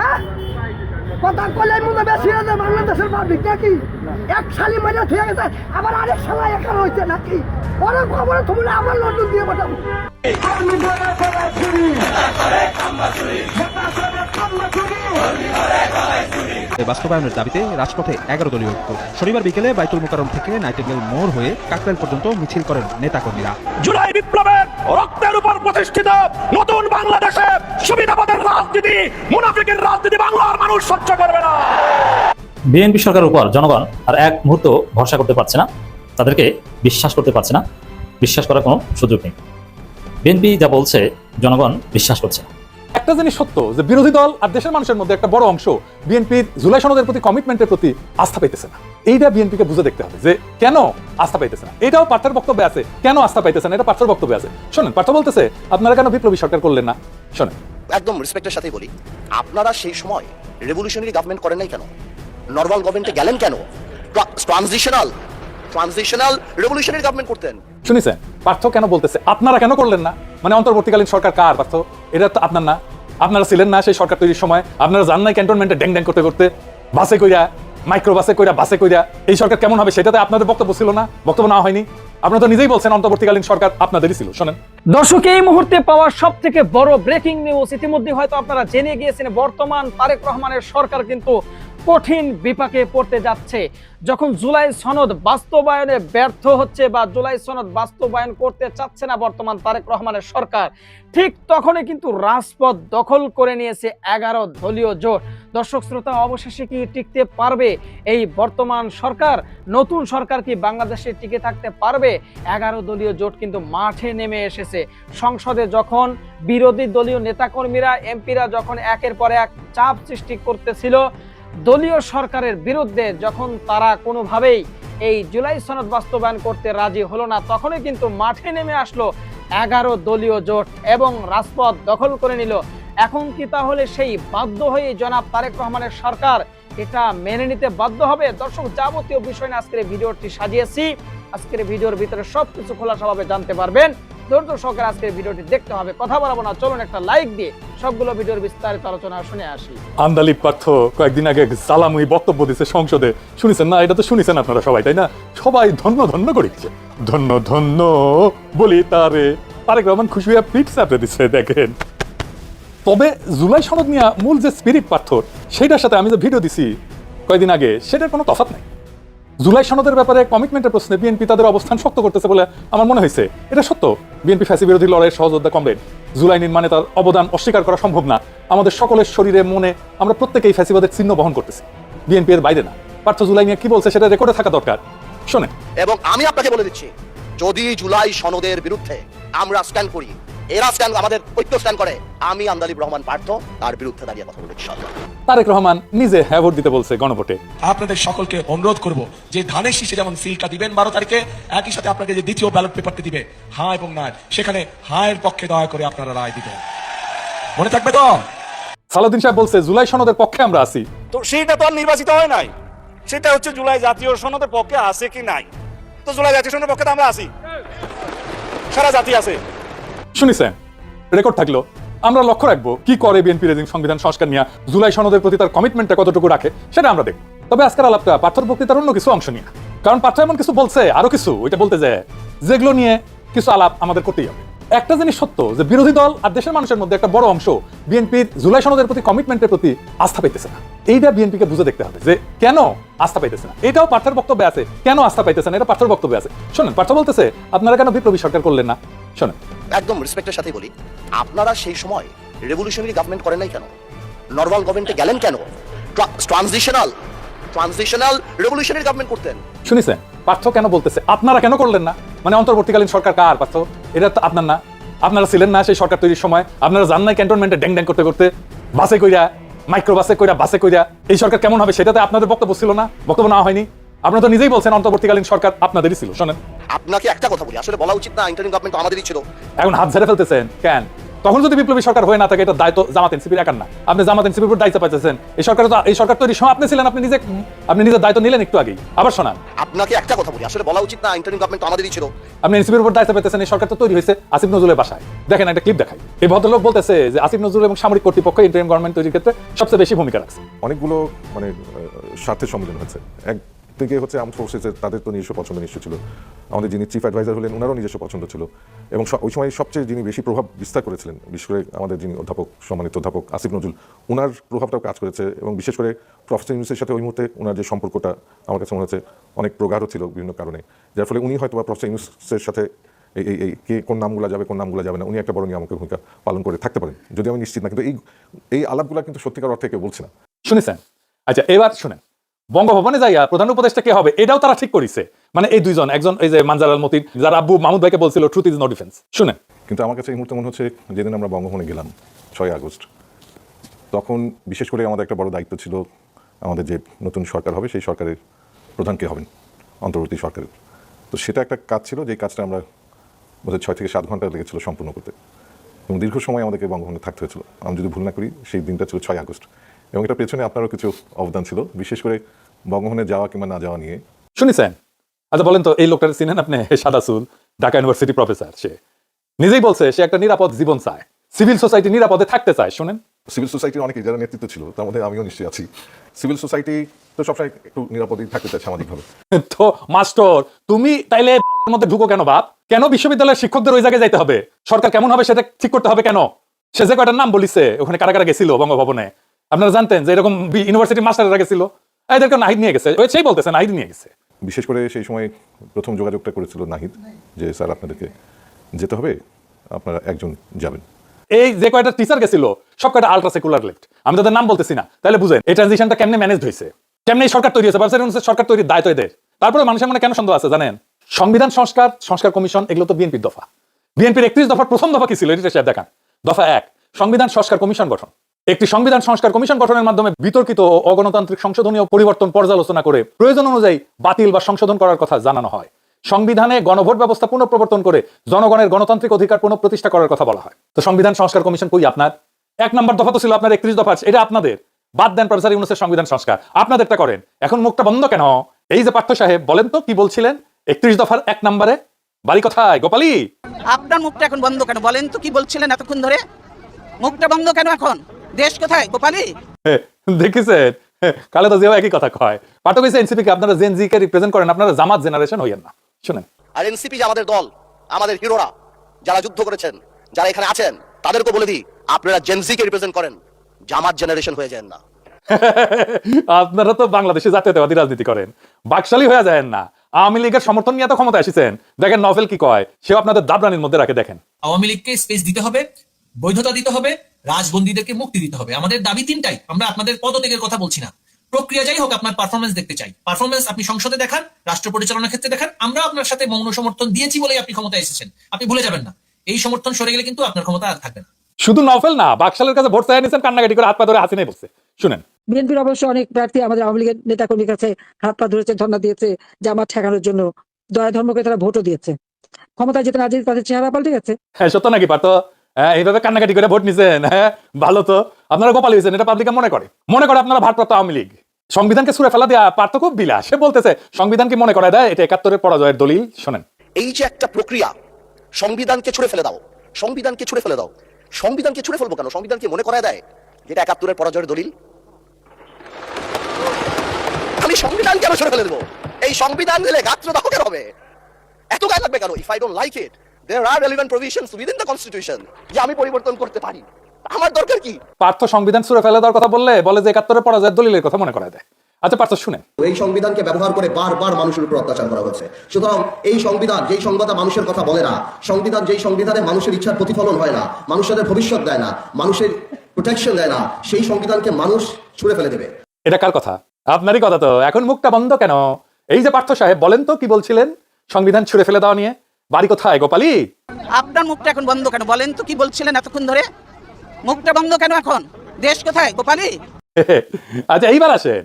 হ্যাঁ কথা কইলে মনে বেশি হয়ে যায় বাংলাদেশের পাবলিক নাকি এক সালি মজা ঠিক গেছে আবার আরেক সালা একা হয়েছে নাকি পরে খবরে তুমি আবার লন্ডন দিয়ে পাঠাবো বাস্তবায়নের দাবিতে রাজপথে 11 দলীয় ঐক্য। শনিবার বিকেলে বাইতুল মোকাররম থেকে নাইটিঙ্গেল মোড় হয়ে কাকরাইল পর্যন্ত মিছিল করেন নেতাকর্মীরা। জুলাই বিপ্লবের রক্তের উপর প্রতিষ্ঠিত নতুন বাংলাদেশে সুবিধাবাদের রাজনীতি, মুনাফিকের রাজনীতি বাংলার মানুষ সহ্য করবে না। বিএনপি সরকারের উপর জনগণ আর এক মুহূর্ত ভরসা করতে পারছে না, তাদেরকে বিশ্বাস করতে পারছে না, বিশ্বাস করার কোনো সুযোগ নেই। বিএনপি যা বলছে জনগণ বিশ্বাস করছে না। একটা জিনিস সত্য যে বিরোধী দল আর দেশের মানুষের মধ্যে একটা বড় অংশ বিএনপির জুলাই সনদের প্রতি কমিটমেন্টের প্রতি আস্থা পাইতেছে না। এইটা বিএনপিকে বুঝে দেখতে হবে যে কেন আস্থা পাইতেছে না। এটাও পার্থের বক্তব্যে আছে, কেন আস্থা পাইতেছে না এটা পার্থের বক্তব্যে আছে। শোনেন, পার্থ বলতেছে আপনারা কেন বিপ্লবী সরকার করলেন না। শোনেন, একদম রেসপেক্টের সাথেই বলি, আপনারা সেই সময় রেভলিউশনারি গভর্নমেন্ট করেন নাই কেন? নর্মাল গভর্নমেন্টে গেলেন কেন? ট্রানজিশনাল রেভলিউশনারি গভর্নমেন্ট করতেন। শুনেছেন পার্থ কেন বলতেছে আপনারা কেন করলেন না? মানে অন্তর্বর্তীকালীন সরকার কার পার্থ? এটা তো আপনার না, আপনারা ছিলেন না সেই সরকার তৈরির সময়। আপনারা জান নাই ক্যান্টনমেন্টে ড্যাং ড্যাং করতে করতে বাসে কইরা, মাইক্রো বাসে কইরা, বাসে কইরা এই সরকার কেমন হবে সেটাতে আপনাদের বক্তব্য ছিল না, বক্তব্য না হয়নি। আপনারা তো নিজেই বলছেন অন্তর্বর্তীকালীন সরকার আপনাদেরই ছিল। শোনেন দর্শক, এই মুহূর্তে পাওয়া সব থেকে বড় ব্রেকিং নিউজ, ইতিমধ্যে হয়তো আপনারা জেনে গিয়েছেন বর্তমান তারেক রহমানের সরকার কিন্তু কঠিন বিপাকে পড়তে যাচ্ছে। যখন জুলাই সনদ বাস্তবায়নে ব্যর্থ হচ্ছে বা জুলাই সনদ বাস্তবায়ন করতে চাচ্ছে না বর্তমান তারেক রহমানের সরকার, ঠিক তখনই কিন্তু রাজপথ দখল করে নিয়েছে 11 দলীয় জোট। দর্শক শ্রোতা, অবশেষে কি টিকতে পারবে এই বর্তমান সরকার? নতুন সরকার কি বাংলাদেশে টিকে থাকতে পারবে? 11 দলীয় জোট কিন্তু মাঠে নেমে এসেছে। সংসদে যখন বিরোধী দলীয় নেতাকর্মীরা, এমপিরা যখন একের পর এক চাপ সৃষ্টি করতেছিল দলীয় সরকারের বিরুদ্ধে, যখন তারা কোনোভাবেই এই জুলাই সনদ বাস্তবায়ন করতে রাজি হলো না, তখনই কিন্তু মাঠে নেমে আসলো 11 দলীয় জোট এবং রাজপথ দখল করে নিল। এখন কি তাহলে সেই বাধ্য হয়ে জনাব তারেক রহমানের সরকার এটা মেনে নিতে বাধ্য হবে? দর্শক, যাবতীয় বিষয় নিয়ে আজকের ভিডিওটি সাজিয়েছি। আজকের ভিডিওর ভিতরে সবকিছু খোলাসাভাবে জানতে পারবেন। ধৈর্য সহকারে আজকের ভিডিওটি দেখতে হবে। কথা বলবো না, চলুন একটা লাইক দিয়ে সবগুলো ভিডিওর বিস্তারিত আলোচনা শুনে আসি। আন্দালিব পার্থ কয়েকদিন আগে জ্বালাময়ী বক্তব্য দিচ্ছে সংসদে, শুনেছেন না? এটা তো শুনেছেন আপনারা সবাই, তাই না? সবাই ধন্য ধন্য করেছে, ধন্য ধন্য বলি তারে। তারেক রহমান খুশি হয়ে পিঠ চাপড়ে দিচ্ছে। দেখেন, তবে জুলাই সনদ নিয়ে মূল যে স্পিরিট পার্থর, সেটার সাথে আমি যে ভিডিও দিছি কয়েকদিন আগে, সেটার কোনো তফাৎ নাই। জুলাই সনদের ব্যাপারে কমিটমেন্টের প্রশ্নে বিএনপি তাদের অবস্থান শক্ত করতেছে বলে আমার মনে হয়েছে। এটা সত্য, বিএনপি ফ্যাসি বিরোধী লড়াইয়ের সহযোদ্ধা কমরেড। জুলাই নির্মাণে তার অবদান অস্বীকার করা সম্ভব না। আমাদের সকলের শরীরে মনে আমরা প্রত্যেকেই ফ্যাসিবাদের চিহ্ন বহন করতেছি, বিএনপি এর বাইরে না। পার্থ জুলাই নিয়ে কি বলছে সেটা রেকর্ডে থাকা দরকার। শোনেন, এবং আমি আপনাকে বলে দিচ্ছি, যদি জুলাই সনদের বিরুদ্ধে আমরা স্ট্যান্ড করি, এরা স্ট্যান্ড, আমাদের ঐক্য স্ট্যান্ড করে, আমি আন্দালিব রহমান পার্থ তার বিরুদ্ধে দাঁড়িয়ে কথা বলবো ইনশাআল্লাহ। তারেক রহমান নিজে হ্যাঁ ভোট দিতে বলছে গণভোটে। আপনাদের সকলকে অনুরোধ করব যে ধানের শীষে যেমন সিলটা দিবেন 12 তারিখে, একই সাথে আপনাকে যে দ্বিতীয় ব্যালট পেপারটি দিবে হ্যাঁ এবং না, সেখানে হ্যাঁ এর পক্ষে দয়া করে আপনারা রায় দিবেন। মনে থাকবে তো? সালাউদ্দিন সাহেব বলছে জুলাই সনদের পক্ষে আমরা আছি। তো সেইটা তো আর নির্বাচিত হয় নাই, সেটা হচ্ছে জুলাই জাতীয় সনদের পক্ষে আছে কি নাই। তো জুলাই জাতীয় সনদের পক্ষে তো আমরা আছি, সারা জাতি আছে। শুনেছেন, রেকর্ড থাকলো। আমরা লক্ষ্য রাখবো কি করে বিএনপি রেজিং সংবিধান সংস্কার নিয়ে, জুলাই সনদের প্রতি তার কমিটমেন্টটা কতটুকু রাখে সেটা আমরা দেখব। তবে আজকের আলাপটা পার্থর বক্তৃতার অন্য কিছু অংশ নিয়ে, কারণ পার্থ এমন কিছু বলছে, আরো কিছু ওইটা বলতে যায়, যেগুলো নিয়ে কিছু আলাপ আমাদের করতেই হবে। একটা জিনিস সত্য যে বিরোধী দল আর দেশের মানুষের মধ্যে একটা বড় অংশ বিএনপির জুলাই সনদের প্রতি কমিটমেন্টের প্রতি আস্থা পাইতেছে না। এইটা বিএনপিকে বুঝে দেখতে হবে যে কেন আস্থা পাইতেছে না। এটাও পার্থের বক্তব্যে আছে, কেন আস্থা পাইতেছে না এটা পার্থের বক্তব্যে আছে। শোনেন, পার্থ বলতেছে আপনারা কেন বিপ্লবী সরকার করলেন না। শোনেন, একদম রেসপেক্টের সাথেই বলি, আপনারা সেই সময় রেভলিউশনারি গভর্নমেন্ট করেন নাই কেন? নর্মাল গভর্নমেন্টে গেলেন কেন? ট্রানজিশনাল রেভলিউশনারি গভর্নমেন্ট করতেন। শুনেছেন পার্থ কেন বলতেছে আপনারা কেন করলেন না? মানে অন্তর্বর্তীকালীন সরকার কার পার্থ? এটা তো আপনার না, আপনারা ছিলেন না সেই সরকার তৈরির সময়। আপনারা জান নাই ক্যান্টনমেন্টে ড্যাং ড্যাং করতে করতে বাসে কইরা, মাইক্রো বাসে কইরা, বাসে কইরা এই সরকার কেমন হবে সেটাতে আপনাদের বক্তব্য ছিল না, বক্তব্য না হয়নি। আপনারা তো নিজেই বলছেন অন্তর্বর্তীকালীন সরকার আপনাদেরই ছিল। শোনেন, আপনাকে একটা কথা বলি, আসলে বলা উচিত না, ইন্টারিম গভর্নমেন্ট আমাদেরই ছিল। এখন হাত ঝেড়ে ফেলতেছেন কেন? তখন যদি বিপ্লবী সরকার হয়ে না থাকে এটা দায়িত্ব জামাত এনসিপির একার না। আপনি জামাত এনসিপির উপর দায়িত্ব পাইতেছেন। এই সরকার তৈরির সময় আপনি ছিলেন, আপনি নিজের দায়িত্ব নিলেন একটু আগেই। আবার শোনান, আপনাকে একটা কথা বলি, আসলে বলা উচিত না, ইন্টারিম গভর্নমেন্ট তো আমাদেরই ছিল। আপনি এনসিপির উপর দায়িত্ব পেতেছেন, এই সরকার তো তৈরি হয়েছে আসিফ নজরুলের বাসায়। দেখেন একটা ক্লিপ দেখাই। এই ভদ্রলোক বলতেছে যে আসিফ নজরুল এবং সামরিক কর্তৃপক্ষ ইন্টারিম গভর্নমেন্ট তৈরির ক্ষেত্রে সবচেয়ে বেশি ভূমিকা রাখছে। অনেকগুলো মানে স্বার্থের সম্মিলন হয়েছে। একদিকে হচ্ছে আর্মড ফোর্সেসের, তাদের তো নিজস্ব পছন্দ নিশ্চয় ছিল। আমাদের যিনি চিফ অ্যাডভাইজার হলেন ওনারও নিজস্ব পছন্দ ছিল, এবং ওই সময় সবচেয়ে যিনি বেশি প্রভাব বিস্তার করেছিলেন, বিশেষ করে আমাদের যিনি অধ্যাপক, সম্মানিত অধ্যাপক আসিফ নজরুল, ওনার প্রভাবটাও কাজ করেছে। এবং বিশেষ করে প্রফেসর ইউনূসের সাথে ওই মুহূর্তে ওনার যে সম্পর্কটা আমার কাছে মনে হচ্ছে অনেক প্রগাঢ় ছিল বিভিন্ন কারণে, যার ফলে উনি হয়তো বা প্রফেসর ইউনূসের সাথে এই কে কোন নামগুলো যাবে কোন নামগুলো যাবে না, উনি একটা বড় নিয়ামক ভূমিকা পালন করে থাকতে পারেন, যদি আমি নিশ্চিত না। কিন্তু এই আলাপগুলো কিন্তু সত্যিকার অর্থে কেউ বলছে না। শুনেছেন? আচ্ছা, এবার শুনেন, বঙ্গভবনে যাইয়া প্রধান উপদেষ্টা কে হবে এটাও তারা ঠিক করেছে। মানে এই দুইজন, একজন এই যে মানজার আল মতিন, যার আব্বু মাহমুদ ভাইকে বলছিল ট্রুথ ইজ নো ডিফেন্স। শুনেন, কিন্তু আমার কাছে এই মুহূর্তে মনে হচ্ছে যেদিন আমরা বঙ্গভবনে গেলাম 6 আগস্ট, তখন বিশেষ করে আমাদের একটা বড় দায়িত্ব ছিল, আমাদের যে নতুন সরকার হবে সেই সরকারের প্রধান কে হবেন, অন্তর্বর্তী সরকারের। তো সেটা একটা কাজ ছিল, যে কাজটা আমরা বোধহয় 6 থেকে 7 ঘন্টা লেগেছিল সম্পূর্ণ করতে, এবং দীর্ঘ সময় আমাদেরকে বঙ্গভবনে থাকতে হয়েছিল। আমি যদি ভুল না করি সেই দিনটা ছিল 6 আগস্ট, এবং এটার পেছনে আপনারও কিছু অবদান ছিল, বিশেষ করে বঙ্গভবনে যাওয়া কিংবা না যাওয়া নিয়ে। শুনেছেন? আচ্ছা বলেন তো, এই লোকটা চিনেন আপনি? সাদা চুল, ঢাকা ইউনিভার্সিটি প্রফেসর। সে নিজেই বলছে সে একটা নিরাপদ জীবন চায়, সিভিল সোসাইটি নিরাপদে থাকতে চায়। শুনেন, সিভিল সোসাইটির অনেকেই যারা নেতৃত্ব ছিল, তার মধ্যে আমিও নিশ্চয়ই আছি। সিভিল সোসাইটি তো সবসময় একটু নিরাপদেই থাকতে চায় সামাজিকভাবে। তো মাস্টার তুমি তাইলে মধ্যে ঢুকো কেন বাপ? কেন বিশ্ববিদ্যালয়ের শিক্ষকদের ওই জায়গায় যাইতে হবে? সরকার কেমন হবে সেটা ঠিক করতে হবে কেন? সে যে কয়টার নাম বলিছে, ওখানে কারা কারা গেছিল বঙ্গভবনে? আপনারা জানতেন যে এরকম ইউনিভার্সিটি মাস্টাররা গেছিল? এদেরকে নাহিদ নিয়ে গেছে, সেই বলতেছে নাহিদ নিয়ে গেছে। বিশেষ করে সেই সময় প্রথম যোগাযোগটা করেছিল নাহিদ, যে স্যার আপনাদেরকে যেতে হবে, আপনারা একজন যাবেন। এই যে কয়টা টিচার গেছিল সব কয়টা আলট্রা সেকুলার লেফট, আমি তাদের নাম বলতেছি না। তাহলে বুঝেন এই ট্রানজিশনটা কেমনে ম্যানেজ হয়েছে, কেমনে সরকার তৈরি হয়েছে। সরকার তৈরির দায়িত্ব এদের। তারপরে মানুষের মনে কেন সন্দেহ আছে জানেন? সংবিধান সংস্কার কমিশন, এগুলো তো বিএনপির দফা। বিএনপির 31 দফার প্রথম দফা কি ছিল এটা সাহেব দেখান। দফা 1, সংবিধান সংস্কার কমিশন গঠন। একটি সংবিধান সংস্কার কমিশন গঠনের মাধ্যমে বিতর্কিত ও অগণতান্ত্রিক সংশোধনীয় পরিবর্তন পর্যালোচনা করে প্রয়োজন অনুযায়ী বাতিল বা সংশোধন করার কথা জানানো হয়। সংবিধানে গণভোট ব্যবস্থা পুনঃপ্রবর্তন করে জনগণের গণতান্ত্রিক অধিকার পুনঃপ্রতিষ্ঠা করার কথা বলা হয়। তো সংবিধান সংস্কার কমিশন কই আপনার? 1 নম্বর দফা তো ছিল আপনার 31 দফা, এটা আপনাদের। বাদ দেন প্রফেসর ইউনূসের সংবিধান সংস্কার, আপনাদেরটা করেন। এখন মুখটা বন্ধ কেন? এই যে পার্থ সাহেব, বলেন তো কি বলছিলেন 31 দফার 1 নম্বরে? বাড়ি কোথায় গোপালী? আপনার মুখটা এখন বন্ধ কেন? বলেন তো কি বলছিলেন এতক্ষণ ধরে? মুখটা বন্ধ কেন এখন? দেশ কোথায় গোপালী? দেখেছেন, খালেদা জিয়াও একই কথা কয়। পাঠক হয়েছে এনসিপি কে আপনারা জেন জি কে রিপ্রেজেন্ট করেন, আপনারা জামাত জেনারেশন হইয়েন না। শুনেন, আর এনসিপি যে আমাদের দল, আমাদের হিরোরা যারা যুদ্ধ করেছেন, যারা এখানে আছেন, তাদেরকে বলে দিই, আপনারা জেনজিকে রিপ্রেজেন্ট করেন, জামাত জেনারেশন হয়ে যান না। আপনারা তো বাংলাদেশে জাতীয়তাবাদী রাজনীতি করেন, বাকশালী হয়ে যায় না। আওয়ামী লীগের সমর্থন নিয়ে তো ক্ষমতা এসেছেন। দেখেন নভেল কি কয়, সেও আপনাদের দাবরানির মধ্যে রাখে। দেখেন, আওয়ামী লীগকে স্পেস দিতে হবে, বৈধতা দিতে হবে, রাজবন্দীদেরকে মুক্তি দিতে হবে। আমাদের দাবি 3টাই। আমরা আপনাদের পদত্যাগের কথা বলছি না। প্রক্রিয়া যাই হোক, আপনার পারফরমেন্স দেখতে চাই। পারফরমেন্স আপনি সংসদে দেখান, রাষ্ট্র পরিচালনার ক্ষেত্রে দেখান। আমরা আপনার সাথে মৌন সমর্থন দিয়েছি বলেই আপনি ক্ষমতায় এসেছেন, আপনি ভুলে যাবেন না। এই সমর্থন সরে গেলে কিন্তু আপনার ক্ষমতা আর থাকবে না। শুধু নভেল না, বাকশালের কাছে ভোট চাই নিয়েছেন, কান্নাকাটি করে হাত পা ধরে হাসিনাই বলছে। শুনেন, বিএনপির অবশ্য অনেক প্রার্থী আমাদের আওয়ামী লীগের নেতাকর্মীর কাছে হাত পা ধরেছে, ধর্ণা দিয়েছে, জামাত ঠেকানোর জন্য। দয়া ধর্মকে তারা ভোটও দিয়েছে। ক্ষমতায় যেতে না যেতে তাদের চেহারা পাল্টে গেছে। হ্যাঁ সত্য নাকি পার্থ? এইভাবে কান্নাকাটি করে ভোট নিছেন? হ্যাঁ ভালো তো, আপনারা গোপাল হয়েছেন, এটা পাবলিকে মনে করে আপনারা ভারপ্রাপ্ত আওয়ামী লীগ। সংবিধানকে ছুঁড়ে ফেলা দেয়া পার্থ খুব বিলাস। সে বলতেছে সংবিধান কি মনে করায় দেয় এটা 71-এর পরাজয়ের দলিল। শোনেন, এই যে একটা প্রক্রিয়া, সংবিধানকে ছুঁড়ে ফেলে দাও, সংবিধানকে ছুঁড়ে ফেলে দাও। সংবিধানকে ছুঁড়ে ফেলবো কেন? সংবিধানকে মনে করায় দেয় যেটা 71-এর পরাজয়ের দলিল। আমি সংবিধান কেন ছুঁড়ে ফেলে দেবো? এই সংবিধান দিলে গাত্রদাহ কেন হবে? এত গায়ে লাগবে কেন? If I don't like it, there are relevant provisions within the constitution যে আমি পরিবর্তন করতে পারি। আমার দরকার কি? পার্থ সংবিধান ছুঁড়ে ফেলে দেওয়ার কথা বলে যে 71-এর পরাজয়ের দলিলের কথা মনে করায় দেয়। আচ্ছা পার্থ শুনেন, এই সংবিধানকে ব্যবহার করে বারবার মানুষের উপর অত্যাচার করা হচ্ছে। সুতরাং এই সংবিধান যেই সংবিধান মানুষের কথা বলে না, সংবিধান যেই সংবিধানে মানুষের ইচ্ছার প্রতিফলন হয় না, মানুষের ভবিষ্যৎ দেয় না, মানুষের প্রোটেকশন দেয় না, সেই সংবিধানকে মানুষ ছুঁড়ে ফেলে দেবে। এটা কার কথা? আপনারই কথা তো। এখন মুখটা বন্ধ কেন? এই যে পার্থ সাহেব, বলেন তো কি বলছিলেন সংবিধান ছুঁড়ে ফেলে দেওয়া নিয়ে? বাড়ি কোথায় গোপালী? আপনার মুখটা এখন বন্ধ কেন? বলেন তো কি বলছিলেন এতক্ষণ ধরে? মুখটা বন্ধ কেন এখন? দেশ কোথায় গোপালী? আচ্ছা এইবার আসেন,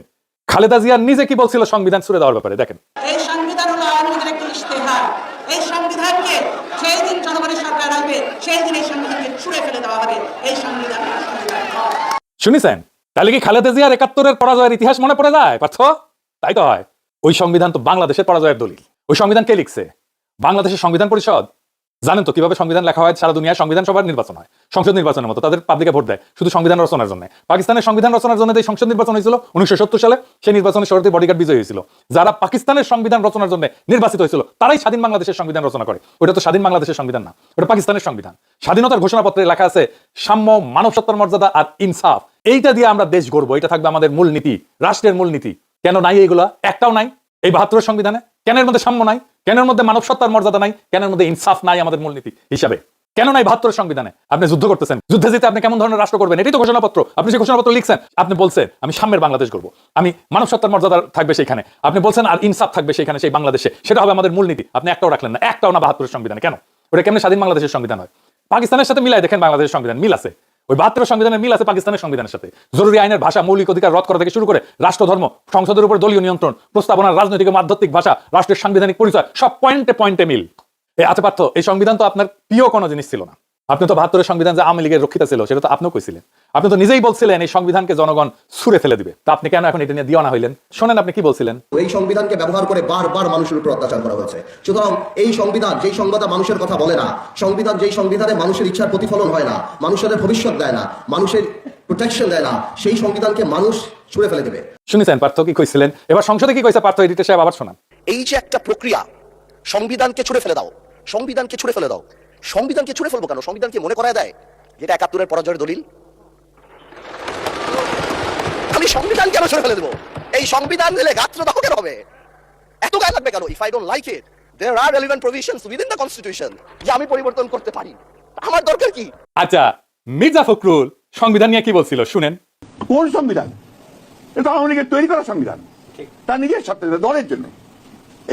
খালেদা জিয়া নিজে কি বলছিল সংবিধান ছুঁড়ে দেওয়ার ব্যাপারে। দেখেন, এই সংবিধান হলো আওয়ামী লীগের একটি ইশতেহার। এই সংবিধানকে সেই দিন জনগণের সরকার আসবে সেই দিন এই সংবিধানকে ছুঁড়ে ফেলে দেওয়া হবে। এই সংবিধান শুনেছেন? তাহলে কি খালেদা জিয়ার ৭১-এর পরাজয়ের ইতিহাস মনে পড়ে যায় পার্থ? তাই তো হয়। ওই সংবিধান তো বাংলাদেশের পরাজয়ের দলিল। ওই সংবিধান কে লিখছে? বাংলাদেশের সংবিধান পরিষদ। জানেন তো কিভাবে সংবিধান লেখা হয়? সারা দুনিয়ায় সংবিধান সভার নির্বাচন হয়, সংসদ নির্বাচনের মতো তাদের পাবলিকে ভোট দেয় শুধু সংবিধান রচনার জন্য। পাকিস্তানের সংবিধান রচনার জন্য এই সংসদ নির্বাচন হয়েছিল 1970 সালে। সেই নির্বাচনে শরীয়তের বডিগার্ড বিজয়ী হয়েছিল। যারা পাকিস্তানের সংবিধান রচনার জন্য নির্বাচিত হয়েছিল তারাই স্বাধীন বাংলাদেশের সংবিধান রচনা করে। ওটা তো স্বাধীন বাংলাদেশের সংবিধান না, ওটা পাকিস্তানের সংবিধান। স্বাধীনতার ঘোষণাপত্রে লেখা আছে সাম্য, মানব সত্তার মর্যাদা আর ইনসাফ। এইটা দিয়ে আমরা দেশ গড়বো, এটা থাকবে আমাদের মূল নীতি, রাষ্ট্রের মূল নীতি। কেন নাই এইগুলা? একটাও নাই এই ৭২-এর সংবিধানে। কেন এর মধ্যে সাম্য নাই? কেন এর মধ্যে মানব সত্তার মর্যাদা নাই? কেন এর মধ্যে ইনসাফ নাই আমাদের মূলনীতি হিসাবে? কেন নাই ৭২-এর সংবিধানে? আপনি যুদ্ধ করতেছেন, যুদ্ধে জিতে আপনি কেমন ধরনের রাষ্ট্র করবেন? এটাই তো ঘোষণাপত্র। আপনি যে ঘোষণাপত্র লিখছেন, আপনি বলছেন আমি সাম্যের বাংলাদেশ করবো, আমি মানব সত্তার মর্যাদা থাকবে সেইখানে, আপনি বলছেন আর ইনসাফ থাকবে সেইখানে, সেই বাংলাদেশে। সেটা হবে আমাদের মূলনীতি। আপনি একটাও রাখলেন না, একটাও না ৭২-এর সংবিধানে। কেন? ওটা কেমন স্বাধীন বাংলাদেশের সংবিধান হয়? পাকিস্তানের সাথে মিলাই দেখেন বাংলাদেশের সংবিধান মিল আছে। ওই ৭২-এর সংবিধানের মিল আছে পাকিস্তানের সংবিধানের সাথে। জরুরি আইনের ভাষা, মৌলিক অধিকার রদ করা থেকে শুরু করে রাষ্ট্র ধর্ম, সংসদের উপর দলীয় নিয়ন্ত্রণ, প্রস্তাবনার রাজনৈতিক ও আধ্যাত্মিক ভাষা, রাষ্ট্রের সাংবিধানিক পরিচয়, সব পয়েন্টে পয়েন্টে মিল। আচ্ছা পার্থ, এই সংবিধান তো আপনার প্রিয় কোনো জিনিস ছিল না। আপনি তো ৭২-এর সংবিধান যে আওয়ামী লীগের রক্ষিতা ছিল সেটা তো আপনিও কইছিলেন। আপনি তো নিজেই বলছিলেন এই সংবিধানকে জনগণ ছুঁড়ে ফেলে দিবে। তা আপনি কেন এখন এটা নিয়ে দিওয়ানা হইলেন? শোনেন আপনি কি বলছিলেন। এই সংবিধানকে ব্যবহার করে বারবার মানুষের উপর অত্যাচার করা হয়েছে। সুতরাং এই সংবিধান যেই সংবিধান মানুষের কথা বলে না, সংবিধান যেই সংবিধানে মানুষের ইচ্ছার প্রতিফলন হয় না, মানুষের ভবিষ্যৎ দেয় না, মানুষের প্রোটেকশন দেয় না, সেই সংবিধানকে মানুষ ছুঁড়ে ফেলে দেবে। শুনেছেন পার্থ কি কইছিলেন? এবার সংসদে কি কইছে পার্থ? এডিটর সাহেব আবার শোনান। এই যে একটা প্রক্রিয়া, সংবিধানকে ছুঁড়ে ফেলে দাও, সংবিধানকে ছুঁড়ে ফেলে দাও। সংবিধানকে ছুঁড়ে ফেলবো কেন? সংবিধানকে মনে করায় দেয় যেটা ৭১-এর পরাজয়ের দলিল। আমি সংবিধান কেন ছুঁড়ে ফেলে দেবো? এই সংবিধান দিলে গাত্রদাহ কেন হবে? এত গায়ে লাগবে কেন? If I don't like it, there are relevant provisions within the constitution যে আমি পরিবর্তন করতে পারি। আমার দরকার কি? আচ্ছা, মির্জা ফখরুল সংবিধান নিয়ে কি বলছিল শুনেন। কোন সংবিধান? এটা আওয়ামী লীগের তৈরি করা সংবিধান, তার নিজের স্বার্থে, দলের জন্য।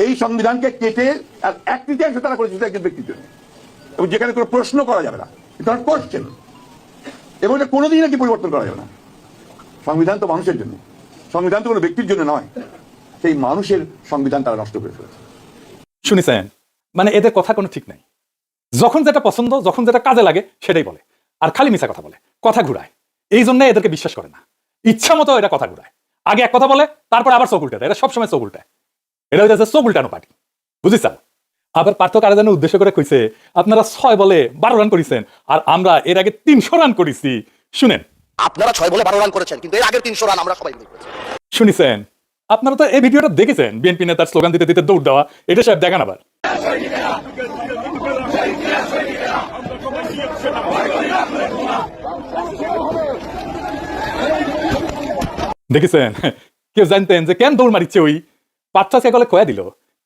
এই সংবিধানকে কেটে আর ১/৩ তারা করেছে একজন ব্যক্তির জন্য, এবং যেখানে কোনো প্রশ্ন করা যাবে না, এটা কোশ্চেন, এবং এটা কোনোদিন নাকি পরিবর্তন করা যাবে না। সংবিধান তো মানুষের জন্য, সংবিধান তো কোনো ব্যক্তির জন্য নয়। সেই মানুষের সংবিধান তারা নষ্ট করে ফেলেছে। শুনেছেন? মানে এদের কথা কোনো ঠিক নাই। যখন যেটা পছন্দ, যখন যেটা কাজে লাগে সেটাই বলে, আর খালি মিছা কথা বলে, কথা ঘুরায়। এই জন্য এদেরকে বিশ্বাস করে না, ইচ্ছা মতো এটা কথা ঘুরায়। আগে এক কথা বলে, তারপর আবার চোখ উল্টায়। এটা সবসময় চোখ উল্টায়। এটা হইতেছে চোখ উল্টানো পার্টি, বুঝিস? আবার পার্থ কারা যেন উদ্দেশ্য করে কইছে আপনারা ৬ বলে ১২ রান করেছেন আর আমরা এর আগে ৩০০ রান করেছি। শুনেন, আপনারা ৬ বলে ১২ রান করেছেন, কিন্তু এর আগের ৩০০ রান আমরা সবাই করেছি। শুনেছেন? আপনারা তো এই ভিডিওটা দেখেছেন, বিএনপি নেতার স্লোগান দিতে দিতে দৌড় দেওয়া। এটা সাহেব দেখান আবার। দেখেছেন? কেউ জানতেন যে কেন দৌড় মারিচ্ছে? ওই পাঁচটা গলে কয়া দিল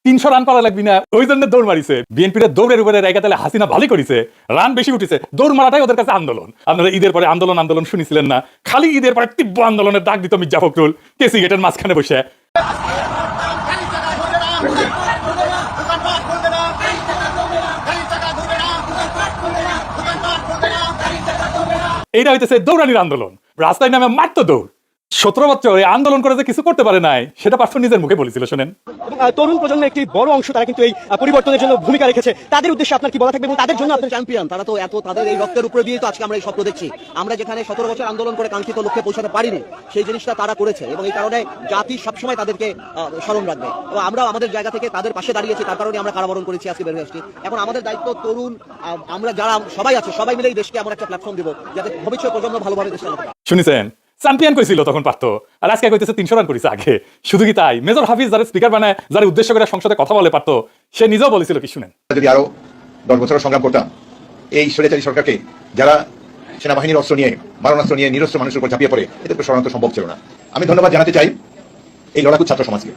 ৩০০ রান করা লাগবি না, ওই জন্য দৌড় মারিছে। বিএনপির দৌড়ের উপরে রেখে তাহলে হাসিনা ভালোই করেছে, রান বেশি উঠেছে। দৌড় মারাটাই ওদের কাছে আন্দোলন। আপনারা ঈদের পরে আন্দোলন আন্দোলন শুনেছিলেন না? খালি ঈদের পরে তীব্র আন্দোলনের ডাক দিত মির্জা ফখরুল কেসি গেটের মাঝখানে বসে। এইটা হইতেছে দৌড়ানির আন্দোলন, রাস্তায় নামে মারতো দৌড়। ১৭ বছর এই আন্দোলন করে যে কিছু করতে পারে নাই সেটা পার্থ নিজের মুখে বলেছিল। শোনেন, তরুণ প্রজন্মের একটি বড় অংশ তারা কিন্তু এই পরিবর্তনের জন্য ভূমিকা রেখেছে। তাদের উদ্দেশ্যে আপনার কি বলা থাকবে এবং তাদের জন্য আপনার চ্যাম্পিয়ন তারা তো এত তাদের এই রক্তের উপরে দিয়ে তো আজকে আমরা এই স্বপ্ন দেখছি। আমরা যেখানে ১৭ বছর আন্দোলন করে কাঙ্ক্ষিত লক্ষ্যে পৌঁছাতে পারিনি, সেই জিনিসটা তারা করেছে এবং এই কারণে জাতি সবসময় তাদেরকে স্মরণ রাখবে। এবং আমরা আমাদের জায়গা থেকে তাদের পাশে দাঁড়িয়েছি, তার কারণে আমরা কারাবরণ করেছি, আজকে বের হয়ে আসছি। এখন আমাদের দায়িত্ব তরুণ আমরা যারা সবাই আছে, সবাই মিলে এই দেশকে আমরা একটা প্ল্যাটফর্ম দেবো যাতে ভবিষ্যৎ প্রজন্ম ভালোভাবে দেশ চালাতে পারে। শুনেছেন? চ্যাম্পিয়ন কইছিল তখন পারতো, আর আজকে কইতেছে ৩০০ রান করেছে আগে। শুধু কি তাই, মেজর হাফিজ যারা স্পিকার বানায়, যারা উদ্দেশ্য করে সংসদে কথা বলে পারতো, সে নিজেও বলেছিল কি শুনেন, যদি আরো ১০ বছর সংগ্রাম করতাম, এই স্বৈরাচারী সরকারকে যারা সেনাবাহিনীর অস্ত্র নিয়ে, মারণাস্ত্র নিয়ে নিরস্ত্র মানুষের উপর ঝাঁপিয়ে পড়ে, এদেরকে সরানো তো সম্ভব ছিল না। আমি ধন্যবাদ জানাতে চাই এই লড়াকু ছাত্র সমাজকে,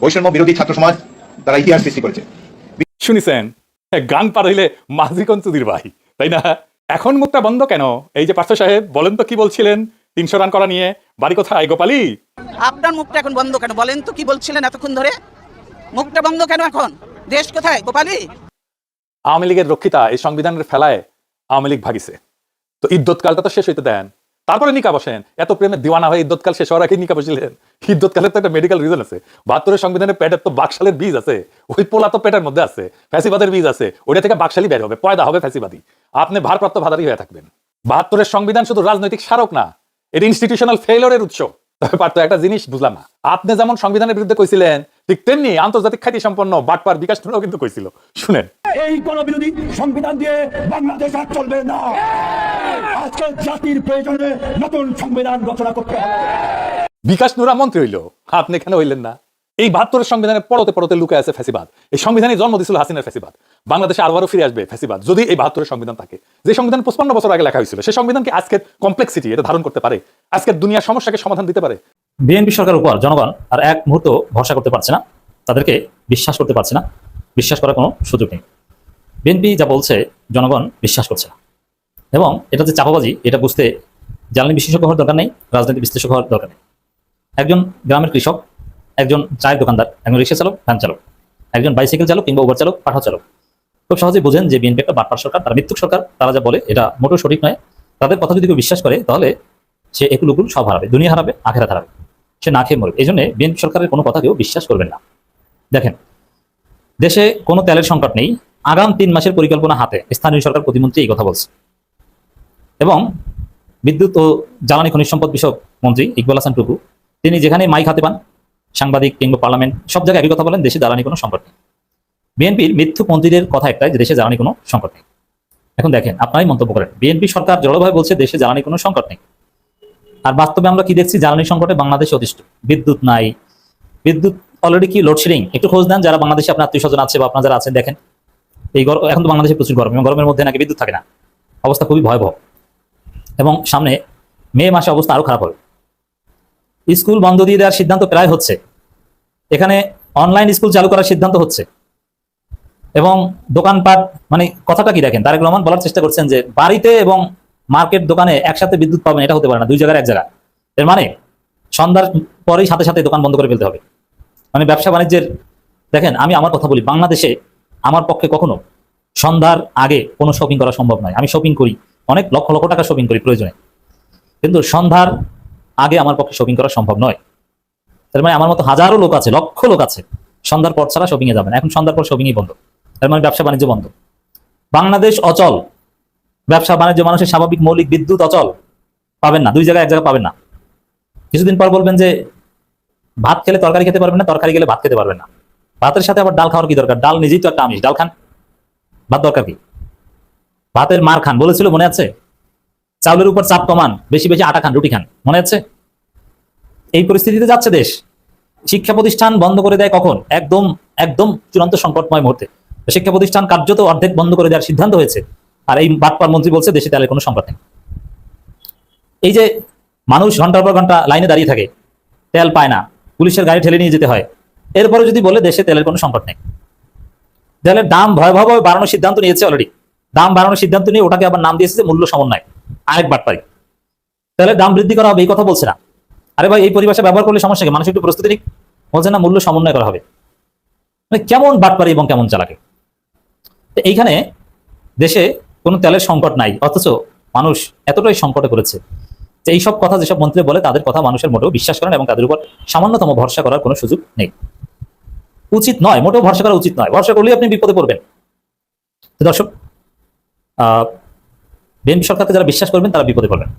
বৈষম্য বিরোধী ছাত্র সমাজ, তারা ইতিহাস সৃষ্টি করেছে। শুনেছেন? গান পার হইলে মাঝি কঞ্চুদির ভাই, তাই না? এখন মুখটা বন্ধ কেন? এই যে পার্থ সাহেব বলেন তো কি বলছিলেন ৩০০ রান করা নিয়ে? বাড়ি কোথায় গোপালী? আপনার মুখটা এখন বন্ধ কেন? বলেন তো কি বলছিলেন এতক্ষণ ধরে? মুখটা বন্ধ কেন এখন? দেশ কোথায় গোপালী? আওয়ামী লীগের রক্ষিতা এই সংবিধানের ফেলায় আওয়ামী লীগ ভাগিছে, তো ইদ্যৎ কালটা তো শেষ হইতে দেন। তারপরে নিকা বসেন। এত প্রেমের দিওয়ানা হয়ে ইদ্যৎকাল শেষ হওয়ার আগে নিকা বসিলেন? ইদ্যৎকালের তো একটা মেডিকেল রিজন আছে। 72-এর সংবিধানে পেটের তো বাকশালের বীজ আছে, ওই পোলা তো পেটের মধ্যে আছে, ফ্যাসিবাদের বীজ আছে, ওইটা থেকে বাকশালই বের হবে, পয়দা হবে ফ্যাসিবাদী। আপনি ভারপ্রাপ্ত ভাতারি হয়ে থাকবেন। 72-এর সংবিধান শুধু রাজনৈতিক স্মারক না, এটা ইনস্টিটিউশনাল ফেইলিওরের উৎস। তবে পারতো একটা জিনিস বুঝলাম না, আপনি যেমন সংবিধানের বিরুদ্ধে কইছিলেন, ঠিক তেমনি আন্তর্জাতিক খ্যাতি সম্পন্ন বাটপার বিকাশ ঠুনাও কিন্তু কইছিল। শুনেন, এই গণবিরোধী সংবিধান দিয়ে বাংলাদেশ আর চলবে না। আজকে জাতির প্রয়োজনে নতুন সংবিধান রচনা করতে হবে। বিকাশ নুরা মন্ত্রী হইল, আপনি কেন হইলেন না? এই 72-এর সংবিধানের পরতে পরতে লুকায় আছে ফ্যাসিবাদ। এই সংবিধানে জন্ম দিয়েছিল হাসিনার ফ্যাসিবাদ। বাংলাদেশে আরবারও ফিরে আসবে ফ্যাসিবাদ যদি এই 72-এর সংবিধান থাকে। যে সংবিধান 55 বছর আগে লেখা হয়েছিল, সেই সংবিধান কি আজকের কমপ্লেক্সিটি এটা ধারণ করতে পারে? আজকের দুনিয়ার সমস্যাকে সমাধান দিতে পারে? বিএনপি সরকারের উপর জনগণ আর এক মুহূর্ত ভরসা করতে পারছে না, তাদেরকে বিশ্বাস করতে পারছে না, বিশ্বাস করার কোনো সুযোগ নেই। বিএনপি যা বলছে জনগণ বিশ্বাস করছে না, এবং এটা যে চাপাবাজি এটা বুঝতে জ্বালানি বিশেষজ্ঞ হওয়ার দরকার নেই, রাজনীতি বিশ্লেষক হওয়ার দরকার নেই। একজন গ্রামের কৃষক, একজন চায়ের দোকানদার, একজন রিক্সা চালক, ভ্যান চালক, একজন বাইসাইকেল চালক কিংবা উবার চালক, পাঠা চালক খুব সহজেই বোঝেন যে বিএনপি একটা বাটপার সরকার, তারা মিথ্যুক সরকার। তারা যা বলে এটা মোটেও সঠিক নয়। তাদের কথা যদি কেউ বিশ্বাস করে তাহলে সে একুলুকুল সব হারাবে, দুনিয়া হারাবে, আখেরাত হারাবে, সে না খেয়ে মরবে। এই জন্য বিএনপি সরকারের কোনো কথা কেউ বিশ্বাস করবেন না। দেখেন, দেশে কোনো তেলের সংকট নেই, আগাম 3 মাসের পরিকল্পনা হাতে। স্থানীয় সরকার প্রতিমন্ত্রী এই কথা বলছে, এবং বিদ্যুৎ ও জ্বালানি খনিজ সম্পদ বিষয়ক মন্ত্রী ইকবাল হাসান টুকু তিনি যেখানে মাইক হাতে পান, সাংবাদিক কিংবা পার্লামেন্ট সব জায়গায় একই কথা বলেন, দেশে জ্বালানি কোনো সংকট নেই। বিএনপির মিথ্যুক মন্ত্রীদের কথা একটাই যে দেশে জ্বালানি কোনো সংকট নেই। এখন দেখেন, আপনারাই মন্তব্য করেন, বিএনপি সরকার জড়ভাবে বলছে দেশে জ্বালানি কোনো সংকট নেই, আর বাস্তবে আমরা কি দেখছি? জ্বালানি সংকটে বাংলাদেশে অতিষ্ঠ, বিদ্যুৎ নাই। বিদ্যুৎ অলরেডি কি লোডশেডিং, একটু খোঁজ দেন যারা বাংলাদেশে আপনার আত্মীয় স্বজন আছে বা আপনারা যারা আছেন, দেখেন এই এখন তো বাংলাদেশে প্রচুর গরম, এবং গরমের মধ্যে নাকি বিদ্যুৎ থাকে না, অবস্থা খুবই ভয়াবহ। এবং সামনে মে মাসে অবস্থা আরো খারাপ হবে। স্কুল বন্ধ দিয়ে দেওয়ার সিদ্ধান্ত প্রায় হচ্ছে, এখানে অনলাইন স্কুল চালু করার সিদ্ধান্ত হচ্ছে, এবং দোকানপাট, মানে কথাটা কি দেখেন, তারেক রহমান বলার চেষ্টা করছেন যে বাড়িতে এবং মার্কেট দোকানে একসাথে বিদ্যুৎ পাবেন, এটা হতে পারে না, 2 জায়গার 1 জায়গা। এর মানে সন্ধ্যার পরেই সাথে সাথে দোকান বন্ধ করে ফেলতে হবে, মানে ব্যবসা বাণিজ্যের। দেখেন, আমি আমার কথা বলি, বাংলাদেশে আমার পক্ষে কখনো সন্ধ্যার আগে কোনো শপিং করা সম্ভব নয়। আমি শপিং করি, অনেক লক্ষ লক্ষ টাকা শপিং করি প্রয়োজনে, কিন্তু সন্ধ্যার আগে আমার পক্ষে শপিং করা সম্ভব নয়। তার মানে আমার মতো হাজারো লোক আছে, লক্ষ লোক আছে, সন্ধ্যার পর ছাড়া শপিংয়ে যাবে না। এখন সন্ধ্যার পর শপিংই বন্ধ, তার মানে ব্যবসা বাণিজ্য বন্ধ। বাংলাদেশ অচল, ব্যবসা বাণিজ্য, মানুষের স্বাভাবিক মৌলিক বিদ্যুৎ অচল, পাবেন না, 2 জায়গায় 1 জায়গা পাবেন না। কিছুদিন পর বলবেন যে ভাত খেলে তরকারি খেতে পারবেন না, তরকারি গেলে ভাত খেতে পারবেন না। ভাতের সাথে আবার ডাল খাওয়ার কি দরকার? ডাল নিজেই তো একটা আমিষ, ডাল খান, ভাত দরকার কি? ভাতের মার খান বলেছিল, মনে আছে? চাউলের উপর চাপ কমান, বেশি বেশি আটা খান, রুটি খান, মনে আছে? এই পরিস্থিতিতে যাচ্ছে দেশ। শিক্ষা প্রতিষ্ঠান বন্ধ করে দেয় কখন? একদম একদম চূড়ান্ত সংকটময় মুহূর্তে শিক্ষা প্রতিষ্ঠান কার্যত অর্ধেক বন্ধ করে দেওয়ার সিদ্ধান্ত হয়েছে, আর এই বাটপার মন্ত্রী বলছে দেশে তেলের কোনো সংকট নেই। এই যে মানুষ ঘন্টার পর ঘন্টা লাইনে দাঁড়িয়ে থাকে, তেল পায় না, পুলিশের গাড়ি ঠেলে নিয়ে যেতে হয়, এরপরে যদি বলে দেশে তেলের কোনো সংকট নেই। তেলের দাম ভয়াবহভাবে বাড়ানোর সিদ্ধান্ত নিয়েছে অলরেডি। দাম বাড়ানোর সিদ্ধান্ত নিয়ে ওটাকে আবার নাম দিয়েছে যে মূল্য সমন্বয়, আরেক বাটপারি। তেলের দাম বৃদ্ধি করা হবে এই কথা বলছে না। আরে ভাই, এই পরিভাষা ব্যবহার করলে সমস্যা কি? মানুষ একটু প্রস্তুতি নিক, বলছে না মূল্য সমন্বয় করা হবে। মানে কেমন বাটপারি এবং কেমন চালাকি! এইখানে দেশে কোনো তেলের সংকট নাই, অথচ মানুষ এতটাই সংকটে পড়েছে যে এইসব কথা যেসব মন্ত্রী বলে তাদের কথা মানুষের মোটেও বিশ্বাস করেন, এবং তাদের উপর সামান্যতম ভরসা করার কোনো সুযোগ নেই। উচিত নয়, মোটেও ভরসা করা উচিত নয়। ভরসা করলেই আপনি বিপদে পড়বেন। দর্শক, বিএনপি সরকারকে যারা বিশ্বাস করবেন তারা বিপদে পড়বেন।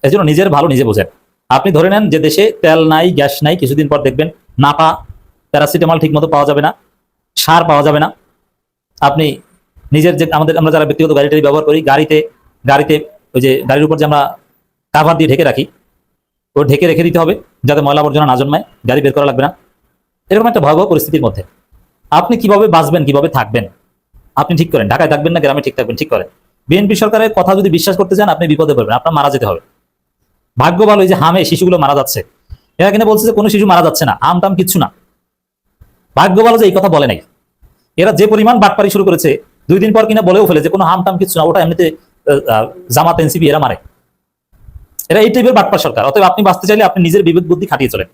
এই জন্য নিজের ভালো নিজে বোঝেন। আপনি ধরে নেন যে দেশে তেল নাই, গ্যাস নাই, কিছুদিন পর দেখবেন নাপা, প্যারাসিটামল ঠিক মতো পাওয়া যাবে না, সার পাওয়া যাবে না। আপনি নিজের যে আমরা যারা ব্যক্তিগত গাড়িটা ব্যবহার করি, গাড়িতে ওই যে গাড়ির উপর যে আমরা কাভার দিয়ে ঢেকে রাখি, ও ঢেকে রেখে দিতে হবে যাতে ময়লা আবর্জনা না জন্মায়, গাড়ি বের করা লাগবে না। এরকম একটা ভয়াবহ পরিস্থিতির মধ্যে আপনি কিভাবে বাঁচবেন, কিভাবে থাকবেন আপনি ঠিক করেন। ঢাকায় থাকবেন না গ্রামে ঠিক থাকবেন, ঠিক করেন। বিএনপি সরকারের কথা যদি বিশ্বাস করতে চান আপনি বিপদে পড়বেন, আপনার মারা যেতে হবে। ভাগ্য ভালো এই যে হামে শিশুগুলো মারা যাচ্ছে, এরা কিনা বলছে যে কোনো শিশু মারা যাচ্ছে না, হাম কিচ্ছু না। ভাগ্য ভালো যে এই কথা বলে নাই। এরা যে পরিমাণ বাটপারি শুরু করেছে, 2 দিন পর কিনা বলেও ফেলে যে কোনো হাম কিচ্ছু না, ওটা এমনিতে জামাত এনসিপি এরা মারে। এরা এই টাইপের বাটপার সরকার। অতএব আপনি বাঁচতে চাইলে আপনি নিজের বিবেক বুদ্ধি খাটিয়ে চলেন।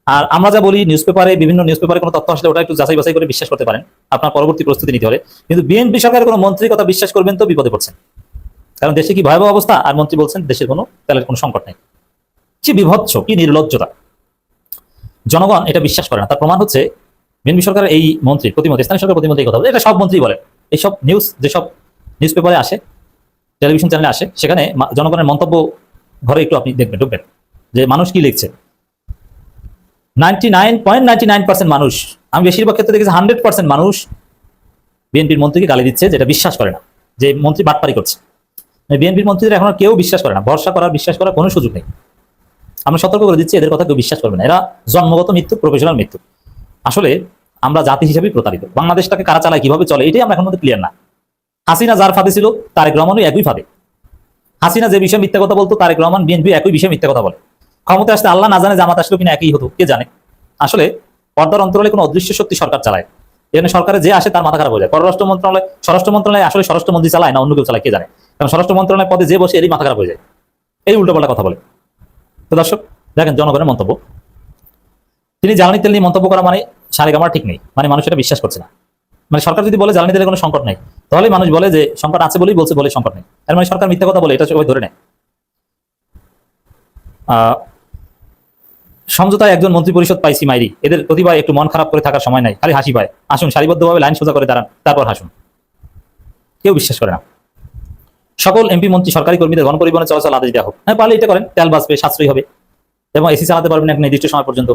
আর আমরা যা বলি বিভিন্ন নিউজপেপারে কোনো তথ্য আসলে ওটা একটু যাচাই বাছাই করে বিশ্বাস করতে পারেন, আপনার পরবর্তী প্রস্তুতি নিতে হবে। কিন্তু বিএনপি সরকারের কোনো মন্ত্রীর কথা বিশ্বাস করবেন তো বিপদে পড়ছেন। কারণ দেশে কি ভয়াবহ অবস্থা, আর মন্ত্রী বলছেন দেশের কোনো তেলের কোনো সংকট নেই। কি বিভৎস, কি নির্লজ্জতা! জনগণ এটা বিশ্বাস করে না। তার প্রমাণ হচ্ছে বিএনপি সরকারের এই মন্ত্রী, প্রতিমন্ত্রী, স্থানীয় সরকার প্রতিমন্ত্রী কথা বলে, এটা সব মন্ত্রী বলে। এইসব নিউজ যেসব নিউজ পেপারে আসে, টেলিভিশন চ্যানেলে আসে, সেখানে জনগণের মন্তব্য ঘরে একটু আপনি দেখবেন, ঢুকবেন যে মানুষ কি লিখছে। 99.99% মানুষ, আমি বেশিরভাগ ক্ষেত্রে দেখেছি 100% মানুষ বিএনপির মন্ত্রীকে গালি দিচ্ছে, যেটা বিশ্বাস করে না যে মন্ত্রী বাটপারি করছে। বিএনপির মন্ত্রীদের এখন কেউ বিশ্বাস করে না, ভরসা করার, বিশ্বাস করার কোনো সুযোগ নেই। আমরা সতর্ক করে দিচ্ছি, এদের কথা কেউ বিশ্বাস করবে না। এরা জন্মগত মৃত্যু, প্রফেশনাল মৃত্যু। আসলে আমরা জাতি হিসেবেই প্রতারিত। বাংলাদেশটাকে কারা চালায়, কিভাবে চলে, এটাই আমরা এখন মধ্যে ক্লিয়ার না। হাসিনা যার ফাঁদে ছিল, তারেক রহমানও একই ফাঁদে। হাসিনা যে বিষয়ে মিথ্যা কথা বলতো, তারেক রহমান বিএনপি একই বিষয়ে মিথ্যা কথা বলে। ক্ষমতা আসতে আল্লাহ না জানে জামাত আসলো কিনা একই হতো, কে জানে। আসলে পর্দার অন্তরালে কোনো অদৃশ্য শক্তি সরকার চালায়। এখানে সরকারে যে আসে তার মাথা খারাপ হয়ে যায়। পররাষ্ট্র মন্ত্রণালয়, স্বরাষ্ট্র মন্ত্রণালয় আসলে স্বরাষ্ট্রমন্ত্রী চালায় না অন্য কেউ চালায়, কে জানে। কারণ স্বরাষ্ট্র মন্ত্রণালয় পদে যে বসে এরই মাথা খারাপ হয়ে যায়, এই উল্টোপাল্টা কথা বলে। তো দর্শক দেখেন জনগণের মন্তব্য। তিনি জ্বালানি তেল নিয়ে মন্তব্য করা মানে সারেগামার ঠিক নেই, মানে মানুষ এটা বিশ্বাস করছে না। মানে সরকার যদি বলে জ্বালানি তেলের কোনো সংকট নেই, তাহলে মানুষ বলে যে সংকট আছে বলেই বলছে, বলে সংকট নেই। তার মানে সরকার মিথ্যা কথা বলে, এটা সবাই ধরে নেয়। সমঝোতায় একজন মন্ত্রী পরিষদ পাইছি মাইরি, এদের প্রতিভা একটু মন খারাপ করে থাকার সময় নাই, খালি হাসি পায়। আসুন সারিবদ্ধভাবে লাইন সোজা করে দাঁড়ান, তারপর হাসুন। কেউ বিশ্বাস করে না। সকল এমপি মন্ত্রী সরকারি কর্মীদের গণপরিবহনে চলাচল আদেশ দেওয়া হোক। হ্যাঁ, পারলে এটা করেন, তেল বাঁচবে, সাশ্রয়ী হবে, এবং এসি চালাতে পারবেন এক নির্দিষ্ট সময় পর্যন্ত।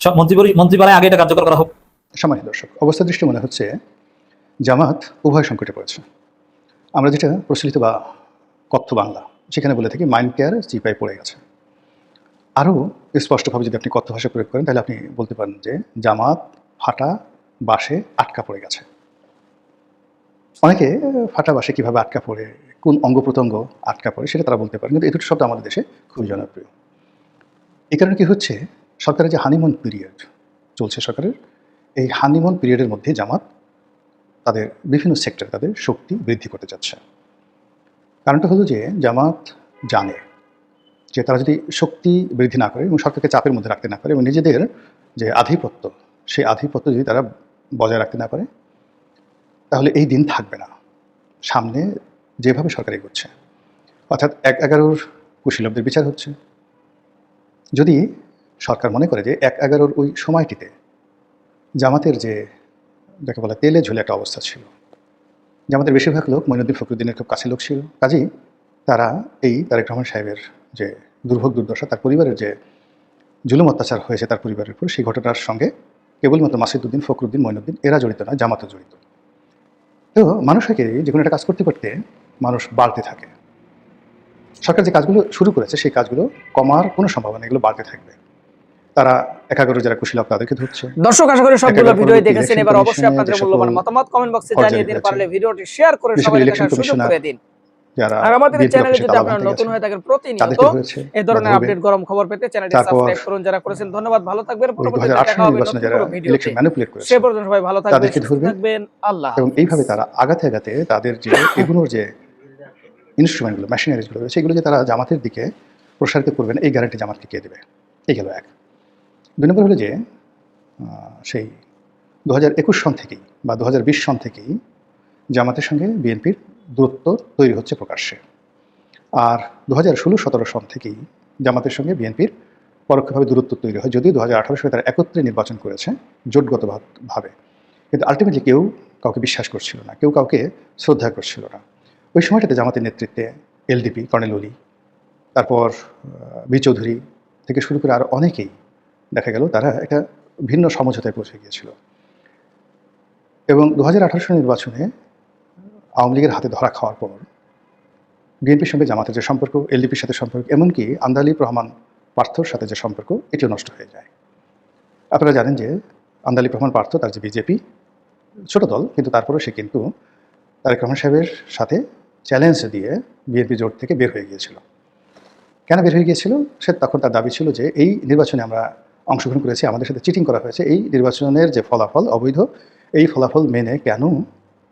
সব মন্ত্রী পাড়ায় আগে এটা কার্যকর করা হোক। সম্মানিত দর্শক, অবস্থা দৃষ্টি মনে হচ্ছে জামাত উভয় সংকটে পড়েছে। আমরা যেটা প্রচলিত বা কথ্য বাংলা, সেখানে বলে থাকি মাইন্ড কেয়ার চিপায় পড়ে গেছে। আরও স্পষ্টভাবে যদি আপনি কথ্য ভাষা প্রয়োগ করেন, তাহলে আপনি বলতে পারেন যে জামাত ফাটা বাসে আটকা পড়ে গেছে। অনেকে ফাটা বাসে কীভাবে আটকা পড়ে, কোন অঙ্গ প্রত্যঙ্গ আটকা পড়ে, সেটা তারা বলতে পারেন, কিন্তু এই দুটো শব্দ আমাদের দেশে খুবই জনপ্রিয়। এই কারণে কি হচ্ছে, সরকারের যে হানিমুন পিরিয়ড চলছে, সরকারের এই হানিমুন পিরিয়ডের মধ্যে জামাত তাদের বিভিন্ন সেক্টরে তাদের শক্তি বৃদ্ধি করতে যাচ্ছে। কারণটা হলো যে জামাত জানে যে তারা যদি শক্তি বৃদ্ধি না করে এবং সরকারকে চাপের মধ্যে রাখতে না পারে এবং নিজেদের যে আধিপত্য, সেই আধিপত্য যদি তারা বজায় রাখতে না পারে, তাহলে এই দিন থাকবে না। সামনে যেভাবে সরকার এগোচ্ছে, অর্থাৎ 1/11 কুশীলবদের বিচার হচ্ছে। যদি সরকার মনে করে যে 1/11 ওই সময়টিতে জামাতের যে যাকে বলা তেলে ঝুলে একটা অবস্থা ছিল, জামাতের বেশিরভাগ লোক মঈনুদ্দিন ফখরুদ্দিনের খুব কাছে লোক ছিল, কাজেই তারা এই তারেক রহমান সাহেবের যে দুর্ভোগ দুর্দশা, তার পরিবারের যে জুলুম অত্যাচার হয়েছে তার পরিবারের উপর, সেই ঘটনার সঙ্গে কেবলমাত্র মাসিদুদ্দিন, ফখরুদ্দিন, মঈনুদ্দিন এরা জড়িত নয়, জামাতও জড়িত। তো মানুষকে যে কোনো একটা কাজ করতে করতে মানুষ বাড়তে থাকে। সরকার যে কাজগুলো শুরু করেছে সেই কাজগুলো কমার কোনো সম্ভাবনা, এগুলো বাড়তে থাকবে। তারা 1/11 যারা কুশীলব তাদেরকে ধরছে। দর্শক আশা করি সবগুলো ভিডিও দেখেছেন। এবার অবশ্যই আপনাদের মূল্যবান মতামত কমেন্ট বক্সে জানিয়ে দিন, পারলে ভিডিওটি শেয়ার করে সবাই দেখার সুযোগ করে দিন। আর আমাদের চ্যানেলে যদি আপনারা নতুন হয়ে থাকেন, প্রতিনিয়ত এই ধরনের আপডেট গরম খবর পেতে চ্যানেলটি সাবস্ক্রাইব করুন। যারা করেছেন ধন্যবাদ, ভালো থাকবেন। পরবর্তীতে দেখা হবে নতুন কোনো ভিডিওতে। সে পর্যন্ত সবাই ভালো থাকবেন, আল্লাহ। এবং এইভাবে তারা আগাতে আগাতে তাদের যে এগুলোর যে ইনস্ট্রুমেন্টগুলো, মেশিনারিজগুলো রয়েছে, এগুলো যে তারা জামাতের দিকে প্রসারিত করবেন, এই গ্যারান্টি জামাতকে কে দেবে? এই গেল এক। 2 নম্বর হলো যে সেই 2021 সন থেকেই বা 2020 সন থেকেই জামাতের সঙ্গে বিএনপির দূরত্ব তৈরি হচ্ছে প্রকাশ্যে। আর 2016-17 সন থেকেই জামাতের সঙ্গে বিএনপির পরোক্ষভাবে দূরত্ব তৈরি হয়, যদিও 2018 সালে তারা একত্রে নির্বাচন করেছে জোটগতভাবে, কিন্তু আলটিমেটলি কেউ কাউকে বিশ্বাস করছিল না, কেউ কাউকে শ্রদ্ধা করছিল না। ওই সময়টাতে জামাতের নেতৃত্বে এলডিপি, কর্নেল ওলি, তারপর বি চৌধুরী থেকে শুরু করে আর অনেকেই দেখা গেল তারা একটা ভিন্ন সমঝোতায় পৌঁছে গিয়েছিল। এবং 2018 সালের নির্বাচনে আওয়ামী লীগের হাতে ধরা খাওয়ার পর বিএনপির সঙ্গে জামাতের যে সম্পর্ক, এলডিপির সাথে সম্পর্ক, এমনকি আন্দালিব রহমান পার্থর সাথে যে সম্পর্ক, এটিও নষ্ট হয়ে যায়। আপনারা জানেন যে আন্দালিব রহমান পার্থ, তার যে বিজেপি ছোট দল, কিন্তু তারপরেও সে কিন্তু তারেক রহমান সাহেবের সাথে চ্যালেঞ্জ দিয়ে বিএনপি জোট থেকে বের হয়ে গিয়েছিল। কেন বের হয়ে গিয়েছিল? সে তখন তার দাবি ছিল যে এই নির্বাচনে আমরা অংশগ্রহণ করেছি, আমাদের সাথে চিটিং করা হয়েছে, এই নির্বাচনের যে ফলাফল অবৈধ, এই ফলাফল মেনে কেন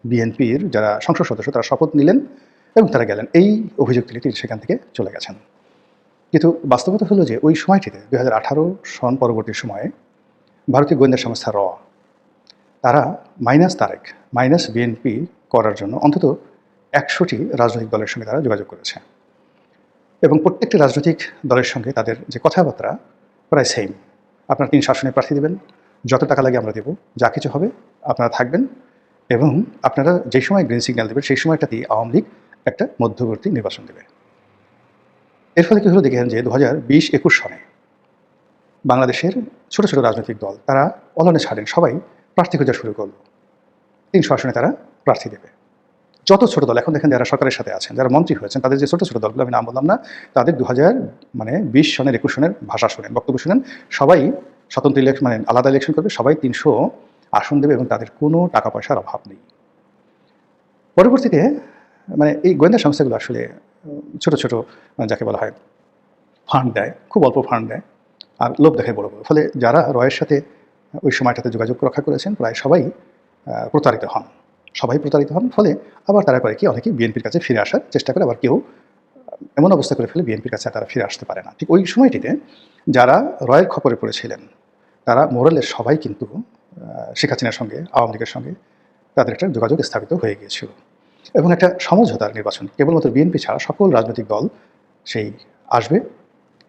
বিএনপির যারা সংসদ সদস্য তারা শপথ নিলেন এবং তারা গেলেন, এই অভিযোগ তুলে তিনি সেখান থেকে চলে গেছেন। কিন্তু বাস্তবতা হলো যে ওই সময়টিতে 2018 সন পরবর্তী সময়ে ভারতীয় গোয়েন্দা সংস্থা তারা মাইনাস তারেক, মাইনাস বিএনপি করার জন্য অন্তত 100টি রাজনৈতিক দলের সঙ্গে তারা যোগাযোগ করেছে এবং প্রত্যেকটি রাজনৈতিক দলের সঙ্গে তাদের যে কথাবার্তা প্রায় সেম। আপনারা 3 আসনে প্রার্থী দেবেন, যত টাকা লাগে আমরা দেব, যা কিছু হবে আপনারা থাকবেন এবং আপনারা যেই সময় গ্রিন সিগন্যাল দেবেন সেই সময়টাতেই আওয়ামী লীগ একটা মধ্যবর্তী নির্বাচন দেবে। এর ফলে কী হলো দেখেন যে 2020-21 সনে বাংলাদেশের ছোট ছোট রাজনৈতিক দল তারা অলনে ছাড়েন, সবাই প্রার্থী খোঁজা শুরু করলো। 300 আসনে তারা প্রার্থী দেবে। যত ছোট দল এখন দেখেন যারা সরকারের সাথে আছেন, যারা মন্ত্রী হয়েছেন, তাদের যে ছোট ছোট দলগুলো আমি নাম বললাম না, তাদের 2020 সনের 21 সনের ভাষা শোনেন, বক্তব্য শুনেন, সবাই স্বতন্ত্র ইলেকশন মানে আলাদা ইলেকশন করবে, সবাই 300 আসন দেবে এবং তাদের কোনো টাকা পয়সার অভাব নেই। পরবর্তীতে মানে এই গোয়েন্দা সংস্থাগুলো আসলে ছোট ছোট যাকে বলা হয় ফান্ড দেয়, খুব অল্প ফান্ড দেয় আর লোভ দেখায় বড় বড়। ফলে যারা রয়ের সাথে ওই সময়টাতে যোগাযোগ রক্ষা করেছেন প্রায় সবাই প্রতারিত হন, ফলে আবার তারা করে কি অনেকেই বিএনপির কাছে ফিরে আসার চেষ্টা করে, আবার কেউ এমন অবস্থা করে ফেলে বিএনপির কাছে তারা ফিরে আসতে পারে না। ঠিক ওই সময়টিতে যারা রয়ের খপরে পড়েছিলেন তারা মোরালের সবাই কিন্তু শেখ হাসিনার সঙ্গে, আওয়ামী লীগের সঙ্গে তাদের একটা যোগাযোগ স্থাপিত হয়ে গিয়েছিল এবং একটা সমঝোতার নির্বাচন কেবলমাত্র বিএনপি ছাড়া সকল রাজনৈতিক দল সেই আসবে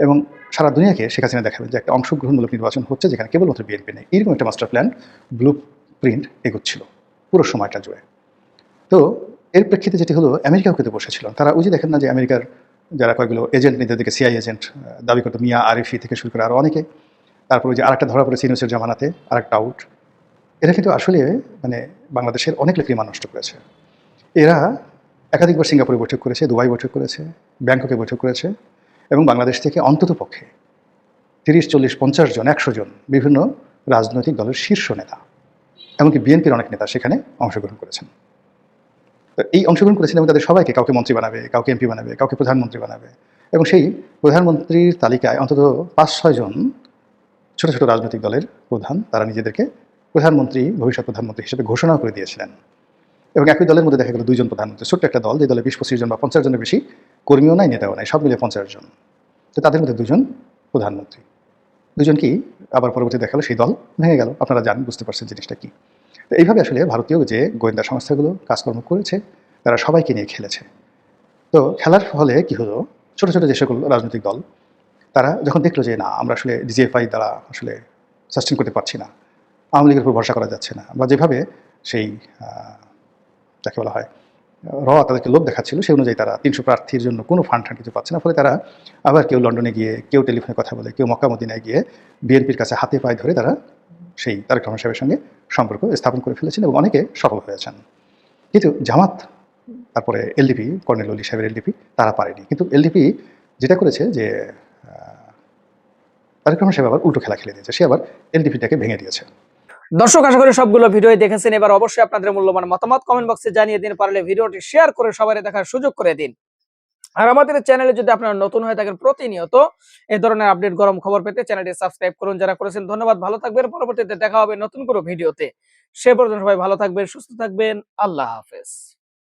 এবং সারা দুনিয়াকে শেখ হাসিনা দেখাবে যে একটা অংশগ্রহণমূলক নির্বাচন হচ্ছে যেখানে কেবলমাত্র বিএনপি নেই। এরকম একটা মাস্টার প্ল্যান, ব্লু প্রিন্ট এগোচ্ছিল পুরো সময়টা জুড়ে। তো এর প্রেক্ষিতে যেটি হলো, আমেরিকাও কিন্তু বসেছিল। তারা ওই যে দেখেন না যে আমেরিকার যারা কয়েকগুলো এজেন্ট নিজেদেরকে সিআই এজেন্ট দাবি করতো, মিয়া আরিফি থেকে শুরু করে আরও অনেকে, তারপরে যে আরেকটা ধরা পড়েছে ইউনুসের জামানাতে, আরেকটা আউট, এরা কিন্তু আসলে মানে বাংলাদেশের অনেক লোকেরই মান নষ্ট করেছে। এরা একাধিকবার সিঙ্গাপুরে বৈঠক করেছে, দুবাই বৈঠক করেছে, ব্যাংককে বৈঠক করেছে এবং বাংলাদেশ থেকে অন্তত পক্ষে 30, 40, 50 জন, 100 জন বিভিন্ন রাজনৈতিক দলের শীর্ষ নেতা, এমনকি বিএনপির অনেক নেতা সেখানে অংশগ্রহণ করেছেন। তো এই অংশগ্রহণ করেছেন এবং তাদের সবাইকে কাউকে মন্ত্রী বানাবে, কাউকে এমপি বানাবে, কাউকে প্রধানমন্ত্রী বানাবে এবং সেই প্রধানমন্ত্রীর তালিকায় অন্তত 5-6 জন ছোট ছোট রাজনৈতিক দলের প্রধান তারা নিজেদেরকে প্রধানমন্ত্রী, ভবিষ্যৎ প্রধানমন্ত্রী হিসেবে ঘোষণা করে দিয়েছিলেন এবং একই দলের মধ্যে দেখা গেল 2 জন প্রধানমন্ত্রী। ছোট্ট একটা দল, যে দলে 20-25 জন বা 50 জনের বেশি কর্মীও নাই, নেতাও নাই, সব মিলে 50 জন। তো তাদের মধ্যে 2 জন প্রধানমন্ত্রী, 2 জন কি আবার পরবর্তী দেখা গেল সেই দল ভেঙে গেল। আপনারা জানেন, বুঝতে পারছেন জিনিসটা কি। তো এইভাবে আসলে ভারতীয় যে গোয়েন্দা সংস্থাগুলো কাজকর্ম করেছে তারা সবাইকে নিয়ে খেলেছে। তো খেলার ফলে কি হলো, ছোট ছোট যে সকল রাজনৈতিক দল তারা যখন দেখলো যে না, আমরা আসলে ডিজিএফআই দ্বারা আসলে সাস্টেন করতে পারছি না, আওয়ামী লীগের উপর ভরসা করা যাচ্ছে না, বা যেভাবে সেই যাকে বলা হয় তাদেরকে লোভ দেখাচ্ছিল সেই অনুযায়ী তারা 300 প্রার্থীর জন্য কোনো ফান্ড কিছু পাচ্ছে না। ফলে তারা আবার কেউ লন্ডনে গিয়ে, কেউ টেলিফোনে কথা বলে, কেউ মক্কা মদিনায় গিয়ে বিএনপির কাছে হাতে পায়ে ধরে তারা সেই তারেক রহমান সাহেবের সঙ্গে সম্পর্ক স্থাপন করে ফেলেছেন এবং অনেকে সফল হয়েছেন। কিন্তু জামাত, তারপরে এলডিপি, কর্নেল অলি সাহেবের এলডিপি, তারা পারেনি। কিন্তু এলডিপি যেটা করেছে যে তারেক রহমান সাহেব আবার উল্টো খেলা খেলে দিয়েছে, সে আবার এলডিপিটাকে ভেঙে দিয়েছে। দর্শক, আশা করি সবগুলো ভিডিও দেখেছেন। এবার অবশ্যই আপনাদের মূল্যবান মতামত কমেন্ট বক্সে জানিয়ে দিন, পারলে ভিডিওটি শেয়ার করে সবাই দেখার সুযোগ করে দিন। আর আমাদের চ্যানেলে যদি আপনারা নতুন হয়ে থাকেন, প্রতিনিয়ত এই ধরনের আপডেট গরম খবর পেতে চ্যানেলটি সাবস্ক্রাইব করুন। যারা করেছেন ধন্যবাদ, ভালো থাকবেন। পরবর্তীতে দেখা হবে নতুন কোনো ভিডিওতে। সে পর্যন্ত সবাই ভালো থাকবেন, সুস্থ থাকবেন। আল্লাহ হাফেজ।